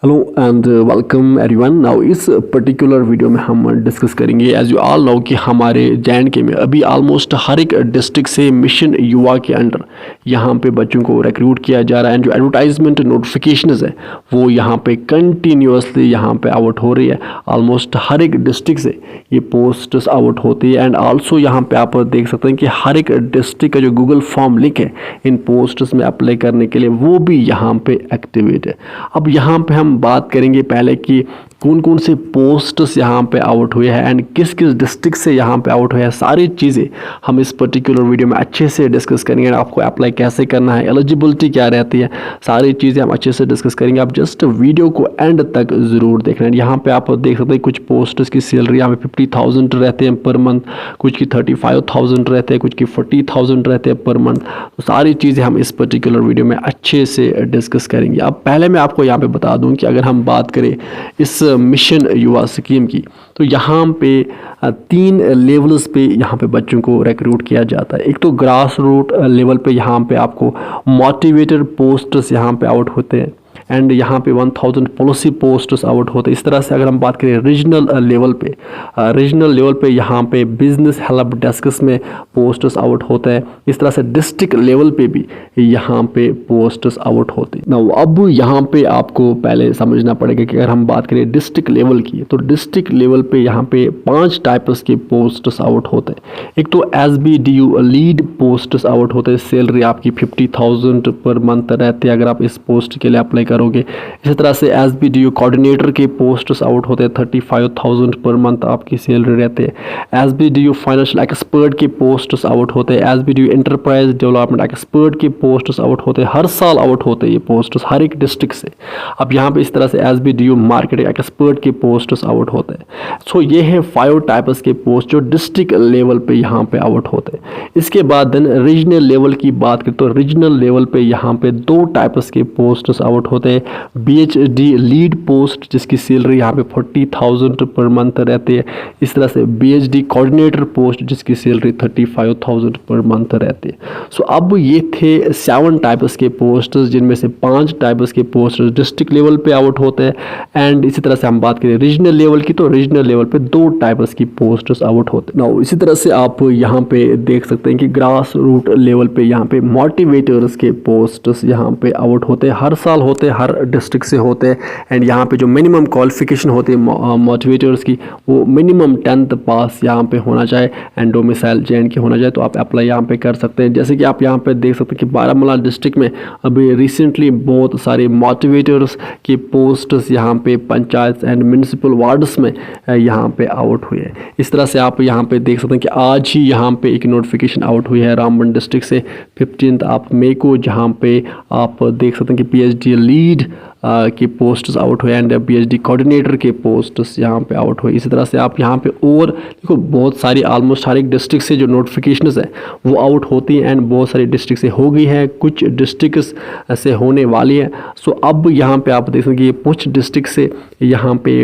Hello and welcome everyone. Now इस particular video में हम डिस्कस करेंगे एज यू ऑल नो कि हमारे जे में अभी ऑलमोस्ट हर एक डिस्ट्रिक्ट से मिशन युवा के अंडर यहाँ पे बच्चों को रिक्रूट किया जा रहा है एंड जो एडवर्टाइजमेंट नोटिफिकेशंस है वो यहाँ पे कंटिन्यूसली यहाँ पे आउट हो रही है। ऑलमोस्ट हर एक डिस्ट्रिक्ट से ये पोस्ट्स आउट होती है एंड आल्सो यहाँ पे आप देख सकते हैं कि हर एक डिस्ट्रिक्ट का जो गूगल फॉर्म लिंक है इन पोस्ट्स में अप्लाई करने के लिए वो भी यहाँ पे एक्टिवेट है। अब यहाँ पे हम बात करेंगे पहले कि कौन कौन से पोस्ट्स यहाँ पे आउट हुए हैं एंड किस किस डिस्ट्रिक्ट से यहाँ पे आउट हुए हैं। सारी चीज़ें हम इस पर्टिकुलर वीडियो में अच्छे से डिस्कस करेंगे। आपको अप्लाई कैसे करना है, एलिजिबिलिटी क्या रहती है, सारी चीज़ें हम अच्छे से डिस्कस करेंगे। आप जस्ट वीडियो को एंड तक ज़रूर देखना है। यहाँ पे आप देख सकते हैं कुछ पोस्ट्स की सैलरी यहाँ पे 50,000 रहते हैं पर मंथ, कुछ की 35,000 रहते हैं, कुछ की 40,000 रहते हैं पर मंथ। तो सारी चीज़ें हम इस पर्टिकुलर वीडियो में अच्छे से डिस्कस करेंगे। अब पहले मैं आपको यहाँ पे बता दूँ कि अगर हम बात करें इस मिशन युवा स्कीम की तो यहाँ पे 3 लेवल्स पे यहाँ पे बच्चों को रिक्रूट किया जाता है। एक तो ग्रास रूट लेवल पे यहाँ पे आपको मोटिवेटर पोस्ट्स यहाँ पे आउट होते हैं एंड यहाँ पे 1000 पॉलिसी पोस्ट्स आउट होते हैं। इस तरह से अगर हम बात करें रीजनल लेवल पे यहाँ पे बिजनेस हेल्प डेस्क्स में पोस्ट्स आउट होते हैं। इस तरह से डिस्ट्रिक्ट लेवल पे भी यहाँ पे पोस्ट्स आउट होते हैं। नाउ अब यहाँ पे आपको पहले समझना पड़ेगा कि अगर हम बात करें डिस्ट्रिक्ट लेवल की तो डिस्ट्रिक्ट लेवल पे यहाँ पे 5 टाइप्स के पोस्ट्स आउट होते हैं। एक तो SBDU लीड पोस्ट्स आउट होते हैं, सैलरी आपकी 50,000 पर मंथ रहती है अगर आप इस पोस्ट के लिए अप्लाई करोगे। इसी तरह से SBDU कोऑर्डिनेटर के पोस्ट्स आउट होते हैं, 35,000 पर मंथ आपकी सैलरी रहती है। SBDU फाइनेंशियल एक्सपर्ट के पोस्ट्स आउट होते हैं, SBDU एंटरप्राइज डेवलपमेंट एक्सपर्ट के पोस्ट्स आउट होते हैं। हर साल आउट होते हैं ये पोस्ट्स हर एक डिस्ट्रिक्ट से। अब यहाँ पे इस तरह से SBDU मार्केटिंग एक्सपर्ट के पोस्ट्स आउट होते हैं। सो ये है 5 टाइप्स के पोस्ट जो डिस्ट्रिक्ट लेवल पे यहाँ पे आउट होते हैं। इसके बाद देन रीजनल लेवल की बात करें तो रीजनल लेवल पे यहाँ पे 2 टाइप्स के पोस्ट्स आउट होते हैं। BHD लीड पोस्ट जिसकी सैलरी यहाँ पे 40,000 पर मंथ रहती है। इस तरह से BHD कोऑर्डिनेटर पोस्ट जिसकी सैलरी 35,000 पर मंथ रहती है। सो अब ये थे 7 टाइप्स के पोस्ट जिनमें से 5 टाइप्स के पोस्ट डिस्ट्रिक्ट लेवल पे आउट होते हैं एंड इसी तरह से हम बात करें रीजनल लेवल की तो रीजनल लेवल पे 2 टाइप्स की पोस्ट आउट होते हैं। नाउ इसी तरह से आप यहाँ पे देख सकते हैं कि ग्रास रूट लेवल पे यहाँ पे मोटिवेटर्स के पोस्ट्स यहाँ पे आउट होते हैं। हर साल होते हैं, हर डिस्ट्रिक्ट से होते हैं एंड यहाँ पे जो मिनिमम क्वालिफिकेशन होती है मोटिवेटर्स की वो मिनिमम 10th पास यहाँ पे होना चाहिए एंड डोमिसाइल जे के होना चाहिए। तो आप अप्लाई यहाँ पे कर सकते हैं। जैसे कि आप यहाँ पे देख सकते हैं कि बारामूला डिस्ट्रिक्ट में अभी रिसेंटली बहुत सारे मोटिवेटर्स की पोस्ट्स यहाँ पे पंचायत एंड म्यूनसिपल वार्ड्स में यहाँ पे आउट हुए हैं। इस तरह से आप यहाँ पे देख सकते हैं कि आज ही यहाँ पे एक नोटिफिकेशन आउट हुई है रामबन डिस्ट्रिक्ट से 15 मई को, जहाँ पे आप देख सकते हैं कि PhD लीड की पोस्ट्स आउट हुए एंड PhD कोऑर्डिनेटर के पोस्ट्स यहाँ पे आउट हुए। इसी तरह से आप यहाँ पे और देखो बहुत सारी ऑलमोस्ट हर एक डिस्ट्रिक्ट से जो नोटिफिकेशंस है वो आउट होती हैं एंड बहुत सारी डिस्ट्रिक्ट से हो गई है, कुछ डिस्ट्रिक्ट से होने वाली है। सो अब यहाँ पे आप देख सकते हैं कि कुछ डिस्ट्रिक्ट से यहाँ पे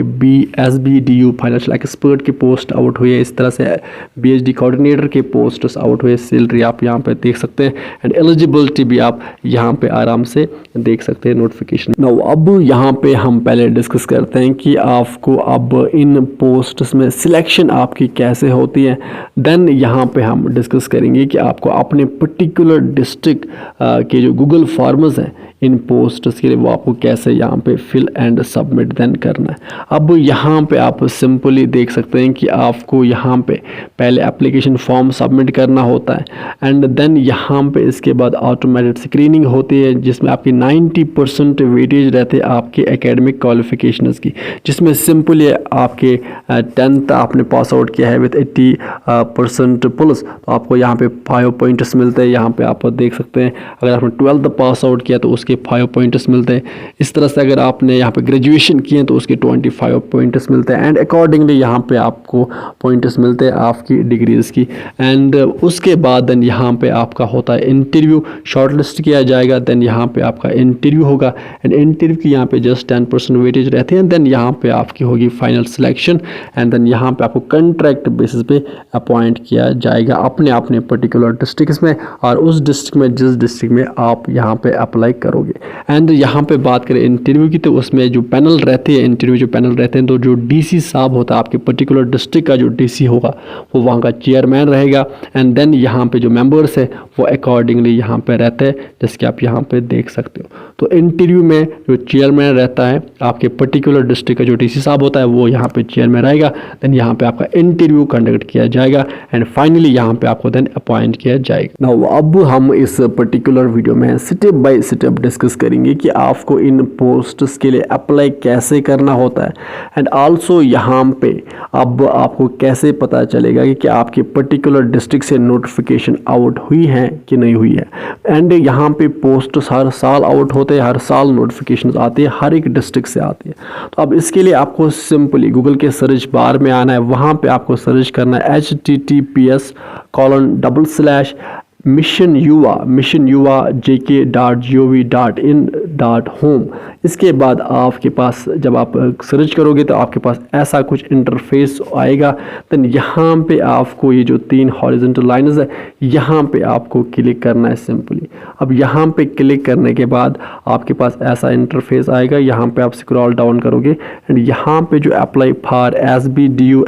SBDU फाइनेंशियल एक्सपर्ट की पोस्ट आउट हुई है। इस तरह से BHD कोऑर्डिनेटर के पोस्ट्स आउट हुए। सैलरी आप यहाँ पे देख सकते हैं एंड एलिजिबिलिटी भी आप यहाँ पे आराम से देख सकते हैं नोटिफिकेशन। नाउ अब यहाँ पे हम पहले डिस्कस करते हैं कि आपको अब इन पोस्ट्स में सिलेक्शन आपकी कैसे होती है। देन यहाँ पे हम डिस्कस करेंगे कि आपको अपने पर्टिकुलर डिस्ट्रिक्ट के जो गूगल फॉर्म्स हैं इन पोस्ट्स के लिए वो आपको कैसे यहाँ पे फिल एंड सबमिट देन करना है। अब यहाँ पे आप सिंपली देख सकते हैं कि आपको यहाँ पे पहले एप्लीकेशन फॉर्म सबमिट करना होता है एंड देन यहाँ पे इसके बाद ऑटोमेटेड स्क्रीनिंग होती है जिसमें आपकी 90% वेटेज रहते हैं आपके एकेडमिक क्वालिफिकेशंस की, जिसमें सिंपली आपके 10th आपने पास आउट किया है विद 80% प्लस तो आपको यहाँ पे 5 पॉइंट्स मिलते हैं। यहाँ पे आप देख सकते हैं अगर आपने 12th पास आउट किया तो उसके 5 पॉइंट्स मिलते हैं। इस तरह से अगर आपने यहाँ पे ग्रेजुएशन किए तो उसके 25 पॉइंट्स मिलते हैं एंड अकॉर्डिंगली यहाँ पे आपको पॉइंट्स मिलते हैं आपकी डिग्रीज की। एंड उसके बाद देन यहाँ पे आपका होता है इंटरव्यू, शॉर्टलिस्ट किया जाएगा, देन यहाँ पे आपका इंटरव्यू होगा एंड इंटरव्यू की यहाँ पे जस्ट 10% वेटेज रहते हैं। देन यहाँ पे आपकी होगी फाइनल सिलेक्शन एंड देन यहाँ पे आपको कॉन्ट्रैक्ट बेसिस पे अपॉइंट किया जाएगा अपने अपने पर्टिकुलर डिस्ट्रिक्ट में और उस डिस्ट्रिक्ट में जिस डिस्ट्रिक्ट में आप यहाँ पे अप्लाई करो। करोगे। एंड यहाँ पे बात करें इंटरव्यू की, तो उसमें जो पैनल रहते हैं, इंटरव्यू जो पैनल रहते हैं, तो जो डीसी साहब होता है आपके पर्टिकुलर डिस्ट्रिक्ट का, जो डीसी होगा वो वहाँ का चेयरमैन रहेगा। एंड देन यहाँ पे जो मेंबर्स है वो अकॉर्डिंगली यहाँ पे रहते हैं, जैसे कि आप यहाँ पे देख सकते हो। तो इंटरव्यू में जो चेयरमैन रहता है आपके पर्टिकुलर डिस्ट्रिक्ट का, जो डीसी साहब होता है वो यहाँ पे चेयरमैन रहेगा। देन यहाँ पे आपका इंटरव्यू कंडक्ट किया जाएगा एंड फाइनली यहाँ पे आपको देन अपॉइंट किया जाएगा। नाउ अब हम इस पर्टिकुलर वीडियो में स्टेप बाय स्टेप डिस्कस करेंगे कि आपको इन पोस्ट्स के लिए अप्लाई कैसे करना होता है। एंड आल्सो यहाँ पे अब आपको कैसे पता चलेगा कि क्या आपके पर्टिकुलर डिस्ट्रिक्ट से नोटिफिकेशन आउट हुई है कि नहीं हुई है। एंड यहाँ पे पोस्ट हर साल आउट होते हैं, हर साल नोटिफिकेशन आती है, हर एक डिस्ट्रिक्ट से आती है। तो अब इसके लिए आपको सिंपली गूगल के सर्च बार में आना है, वहाँ पे आपको सर्च करना है https:/missionuva.jk.gov.in.home। इसके बाद आपके पास जब आप सर्च करोगे तो आपके पास ऐसा कुछ इंटरफेस आएगा। देन यहाँ पे आपको ये जो 3 हॉरिजॉन्टल लाइन्स है यहाँ पे आपको क्लिक करना है सिंपली। अब यहाँ पे क्लिक करने के बाद आपके पास ऐसा इंटरफेस आएगा। यहाँ पे आप स्क्रॉल डाउन करोगे एंड यहाँ पे जो apply for SBDU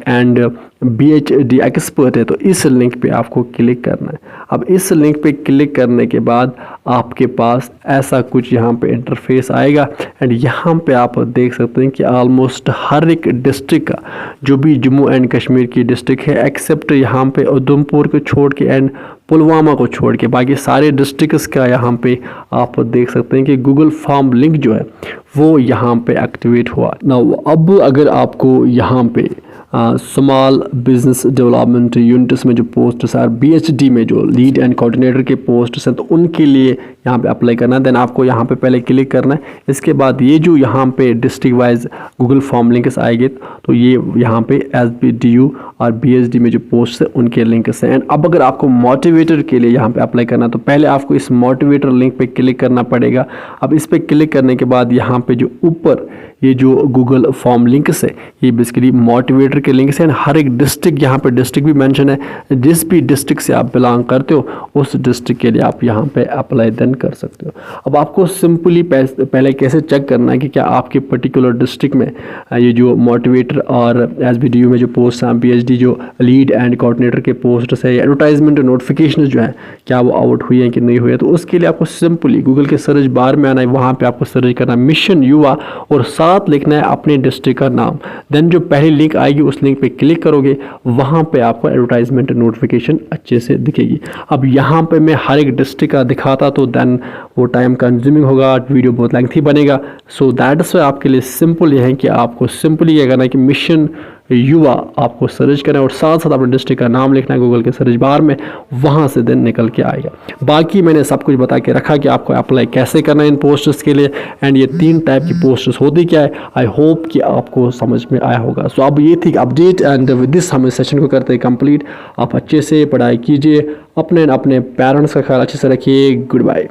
and BHD expert है, तो इस लिंक पे आपको क्लिक करना है। अब इस लिंक पे क्लिक करने के बाद आपके पास ऐसा कुछ यहाँ पे इंटरफेस आएगा एंड यहाँ पे आप देख सकते हैं कि ऑलमोस्ट हर एक डिस्ट्रिक्ट का, जो भी जम्मू एंड कश्मीर की डिस्ट्रिक्ट है एक्सेप्ट यहाँ पे उधमपुर को छोड़ के एंड पुलवामा को छोड़ के, बाकी सारे डिस्ट्रिक्ट्स का यहाँ पे आप देख सकते हैं कि गूगल फॉर्म लिंक जो है वो यहाँ पे एक्टिवेट हुआ। ना अब अगर आपको यहाँ पे स्मॉल बिजनेस डेवलपमेंट यूनिट्स में जो पोस्ट्स है, BHD में जो लीड एंड कोऑर्डिनेटर के पोस्ट्स हैं, तो उनके लिए यहाँ पे अप्लाई करना है। देन आपको यहाँ पे पहले क्लिक करना है। इसके बाद ये जो यहाँ पे district wise Google form links आएंगे, तो ये यहाँ पे SBDU और BHD में जो पोस्ट है उनके लिंक्स हैं। एंड अब अगर आपको मोटिवेटर के लिए यहाँ पे अप्लाई करना है, तो पहले आपको इस मोटिवेटर लिंक पे क्लिक करना पड़ेगा। अब इस पे क्लिक करने के बाद यहाँ पे जो ऊपर ये जो गूगल फॉर्म लिंक्स है, ये बेसिकली मोटिवेटर के लिंक्स हैं। हर एक डिस्ट्रिक्ट, यहाँ पे डिस्ट्रिक्ट भी मेंशन है, जिस भी डिस्ट्रिक्ट से आप बिलोंग करते हो उस डिस्ट्रिक्ट के लिए आप यहाँ पे अप्लाई देन कर सकते हो। अब आपको सिंपली पहले कैसे चेक करना है कि क्या आपके पर्टिकुलर डिस्ट्रिक्ट में ये जो मोटिवेटर और SBDU में जो पोस्ट हैं, BHD जो लीड एंड कोऑर्डिनेटर के पोस्ट है, एडवर्टाइजमेंट नोटिफिकेशन जो है क्या वो आउट हुई है कि नहीं हुई है। तो उसके लिए आपको सिंपली गूगल के सर्च बार में आना है, वहाँ पे आपको सर्च करना है मिशन युवा और साथ लिखना है अपने डिस्ट्रिक्ट का नाम। देन जो पहली लिंक आएगी उस लिंक पे क्लिक करोगे, वहाँ पे आपको एडवर्टाइजमेंट नोटिफिकेशन अच्छे से दिखेगी। अब यहाँ पे मैं हर एक डिस्ट्रिक्ट का दिखाता तो देन वो टाइम कंज्यूमिंग होगा, वीडियो बहुत लेंथी बनेगा। सो दैट्स वाई आपके लिए सिंपल ये है कि आपको सिंपली ये करना है कि मिशन युवा आपको सर्च करना है और साथ साथ अपने डिस्ट्रिक्ट का नाम लिखना है गूगल के सर्च बार में, वहाँ से दिन निकल के आएगा। बाकी मैंने सब कुछ बता के रखा कि आपको अप्लाई कैसे करना है इन पोस्ट्स के लिए। एंड ये 3 टाइप की पोस्ट्स होती क्या है, आई होप कि आपको समझ में आया होगा। सो अब ये थी अपडेट एंड विद दिस हम इस सेशन को करते हैं कंप्लीट। आप अच्छे से पढ़ाई कीजिए, अपने पेरेंट्स का ख्याल अच्छे से रखिए। Good bye.